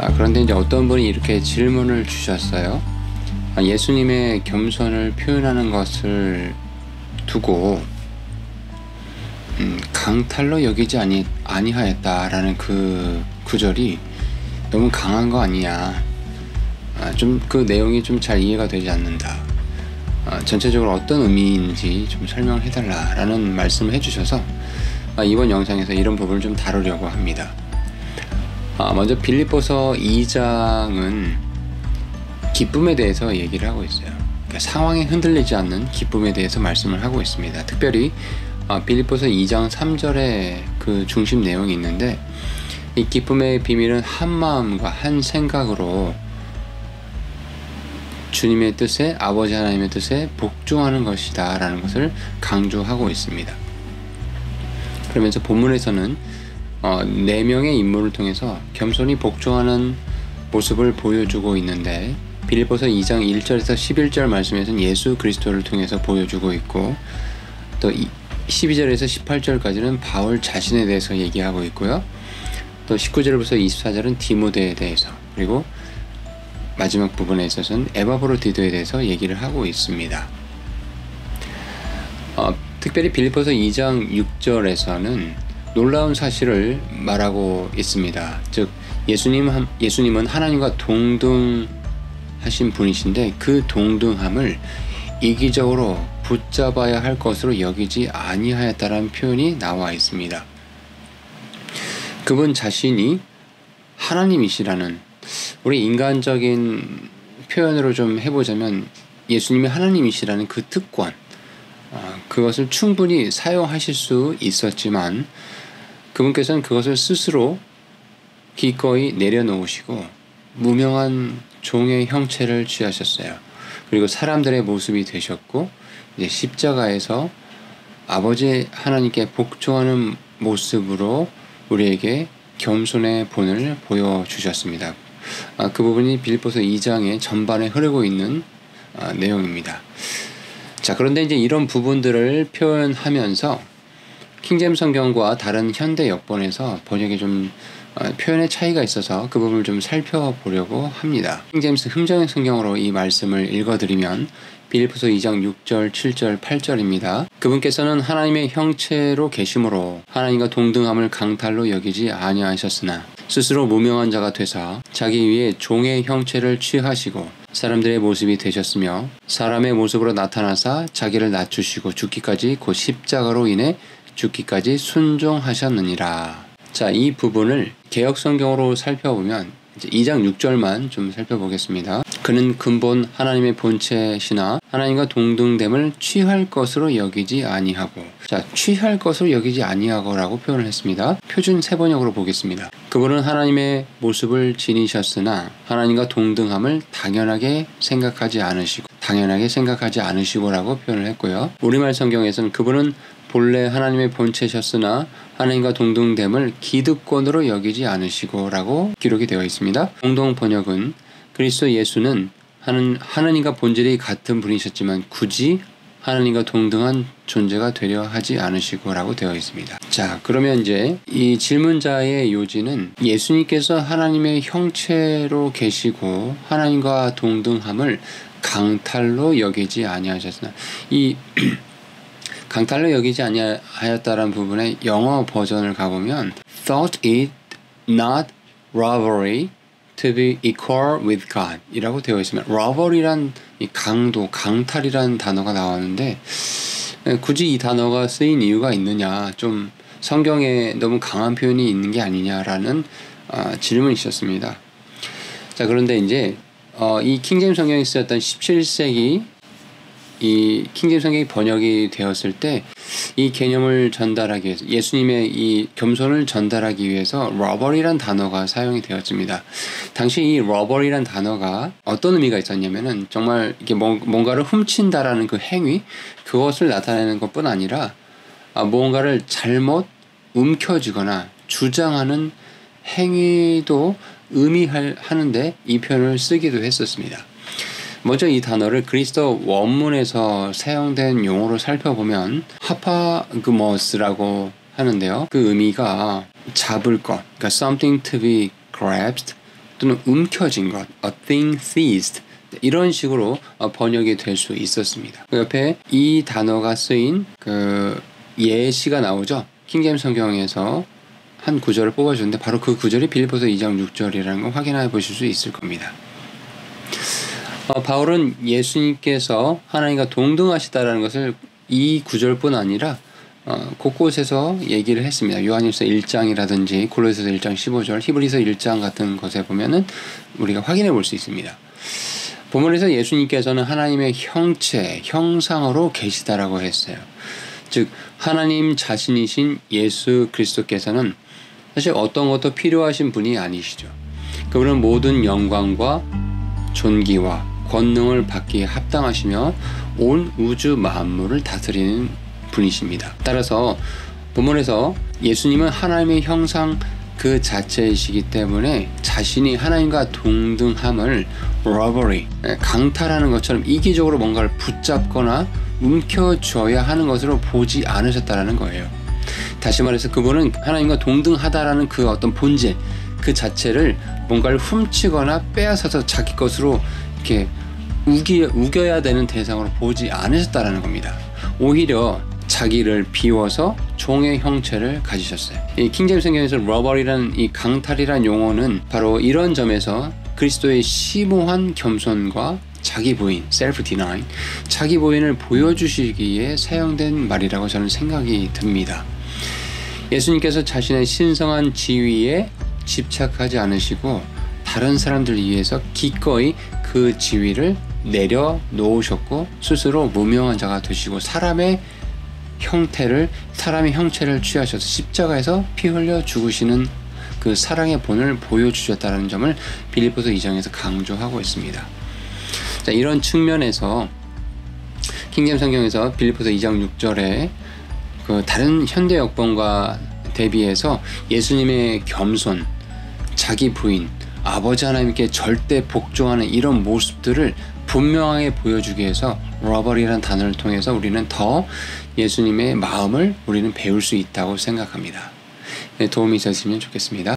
그런데 이제 어떤 분이 이렇게 질문을 주셨어요. 예수님의 겸손을 표현하는 것을 두고 강탈로 여기지 아니하였다라는 그 구절이 너무 강한 거 아니냐. 좀 그 내용이 좀 잘 이해가 되지 않는다. 전체적으로 어떤 의미인지 좀 설명을 해달라라는 말씀을 해주셔서 이번 영상에서 이런 부분을 좀 다루려고 합니다. 먼저 빌립보서 2장은 기쁨에 대해서 얘기를 하고 있어요. 그러니까 상황에 흔들리지 않는 기쁨에 대해서 말씀을 하고 있습니다. 특별히 빌립보서 2장 3절에 그 중심 내용이 있는데, 이 기쁨의 비밀은 한 마음과 한 생각으로 주님의 뜻에, 아버지 하나님의 뜻에 복종하는 것이다 라는 것을 강조하고 있습니다. 그러면서 본문에서는 4명의 인물을 통해서 겸손히 복종하는 모습을 보여주고 있는데, 빌립보서 2장 1절에서 11절 말씀에서는 예수 그리스도를 통해서 보여주고 있고, 또 12절에서 18절까지는 바울 자신에 대해서 얘기하고 있고요. 또 19절부터 24절은 디모데에 대해서, 그리고 마지막 부분에 있어서는 에바브로디도에 대해서 얘기를 하고 있습니다. 특별히 빌립보서 2장 6절에서는 놀라운 사실을 말하고 있습니다. 즉 예수님은 하나님과 동등하신 분이신데, 그 동등함을 이기적으로 붙잡아야 할 것으로 여기지 아니하였다라는 표현이 나와 있습니다. 그분 자신이 하나님이시라는, 우리 인간적인 표현으로 좀 해보자면 예수님이 하나님이시라는 그 특권, 그것을 충분히 사용하실 수 있었지만 그분께서는 그것을 스스로 기꺼이 내려놓으시고 무명한 종의 형체를 취하셨어요. 그리고 사람들의 모습이 되셨고, 이제 십자가에서 아버지 하나님께 복종하는 모습으로 우리에게 겸손의 본을 보여주셨습니다. 그 부분이 빌립보서 2장의 전반에 흐르고 있는 내용입니다. 자, 그런데 이제 이런 부분들을 표현하면서 킹제임스 성경과 다른 현대 역본에서 번역에 좀 표현의 차이가 있어서 그 부분을 좀 살펴보려고 합니다. 킹제임스 흥정의 성경으로 이 말씀을 읽어드리면 빌립보서 2장 6절, 7절, 8절입니다. 그분께서는 하나님의 형체로 계심으로 하나님과 동등함을 강탈로 여기지 아니하셨으나 스스로 무명한 자가 되사 자기 위에 종의 형체를 취하시고 사람들의 모습이 되셨으며 사람의 모습으로 나타나사 자기를 낮추시고 죽기까지 곧 십자가로 인해 죽기까지 순종하셨느니라. 자, 이 부분을 개역성경으로 살펴보면 이제 2장 6절만 좀 살펴보겠습니다. 그는 근본 하나님의 본체시나 하나님과 동등됨을 취할 것으로 여기지 아니하고, 자, 취할 것으로 여기지 아니하고라고 표현을 했습니다. 표준 세번역으로 보겠습니다. 그분은 하나님의 모습을 지니셨으나 하나님과 동등함을 당연하게 생각하지 않으시고라고 표현을 했고요. 우리말 성경에서는 그분은 본래 하나님의 본체셨으나 하나님과 동등됨을 기득권으로 여기지 않으시고라고 기록이 되어 있습니다. 공동 번역은 그리스도 예수는 하나님과 본질이 같은 분이셨지만 굳이 하나님과 동등한 존재가 되려 하지 않으시고라고 되어 있습니다. 자, 그러면 이제 이 질문자의 요지는 예수님께서 하나님의 형체로 계시고 하나님과 동등함을 강탈로 여기지 아니하셨으나, 이 강탈로 여기지 아니하였다라는 부분의 영어 버전을 가보면 thought it not robbery to be equal with God 이라고 되어 있습니다. robbery란 이 강탈이라는 단어가 나왔는데, 굳이 이 단어가 쓰인 이유가 있느냐, 좀 성경에 너무 강한 표현이 있는 게 아니냐라는 질문이 있었습니다. 자, 그런데 이제 이 킹제임스 성경이 쓰였던 17세기 이 킹제임스 성경이 번역이 되었을 때 이 개념을 전달하기 위해서, 예수님의 이 겸손을 전달하기 위해서 robbery란 단어가 사용이 되었습니다. 당시 이 robbery란 단어가 어떤 의미가 있었냐면은 정말 이게 뭔가를 훔친다라는 그 행위, 그것을 나타내는 것뿐 아니라 뭔가를 잘못 움켜쥐거나 주장하는 행위도 의미하는데 이 표현을 쓰기도 했었습니다. 먼저 이 단어를 그리스도 원문에서 사용된 용어로 살펴보면 하파그모스라고 하는데요. 그 의미가 잡을 것, 그러니까 something to be grasped, 또는 움켜진 것, a thing seized, 이런 식으로 번역이 될 수 있었습니다. 그 옆에 이 단어가 쓰인 그 예시가 나오죠. 킹제임스 성경에서 한 구절을 뽑아주는데 바로 그 구절이 빌립보서 2장 6절이라는 걸 확인해 보실 수 있을 겁니다. 바울은 예수님께서 하나님과 동등하시다라는 것을 이 구절뿐 아니라 곳곳에서 얘기를 했습니다. 요한일서 1장이라든지 골로새서 1장 15절, 히브리서 1장 같은 것에 보면은 우리가 확인해 볼 수 있습니다. 본문에서 예수님께서는 하나님의 형체, 형상으로 계시다라고 했어요. 즉 하나님 자신이신 예수 그리스도께서는 사실 어떤 것도 필요하신 분이 아니시죠. 그분은 모든 영광과 존귀와 권능을 받기에 합당하시며 온 우주 만물을 다스리는 분이십니다. 따라서 본문에서 예수님은 하나님의 형상 그 자체이시기 때문에 자신이 하나님과 동등함을 robbery, 강탈하는 것처럼 이기적으로 뭔가를 붙잡거나 움켜쥐어야 하는 것으로 보지 않으셨다라는 거예요. 다시 말해서 그분은 하나님과 동등하다라는 그 어떤 본질 그 자체를 뭔가를 훔치거나 빼앗아서 자기 것으로 이렇게 우겨야 되는 대상으로 보지 않으셨다라는 겁니다. 오히려 자기를 비워서 종의 형체를 가지셨어요. 이 킹제임스 성경에서 robbery라는 이 강탈이라는 용어는 바로 이런 점에서 그리스도의 심오한 겸손과 자기 부인, self denying, 자기 부인을 보여주시기에 사용된 말이라고 저는 생각이 듭니다. 예수님께서 자신의 신성한 지위에 집착하지 않으시고 다른 사람들 위해서 기꺼이 그 지위를 내려놓으셨고 스스로 무명한 자가 되시고 사람의 형체를 취하셔서 십자가에서 피 흘려 죽으시는 그 사랑의 본을 보여주셨다는 점을 빌립보서 2장에서 강조하고 있습니다. 자, 이런 측면에서 킹제임스 성경에서 빌립보서 2장 6절에 그 다른 현대 역본과 대비해서 예수님의 겸손, 자기 부인, 아버지 하나님께 절대 복종하는 이런 모습들을 분명하게 보여주기 위해서 robbery라는 단어를 통해서 우리는 더 예수님의 마음을 우리는 배울 수 있다고 생각합니다. 도움이 있었으면 좋겠습니다.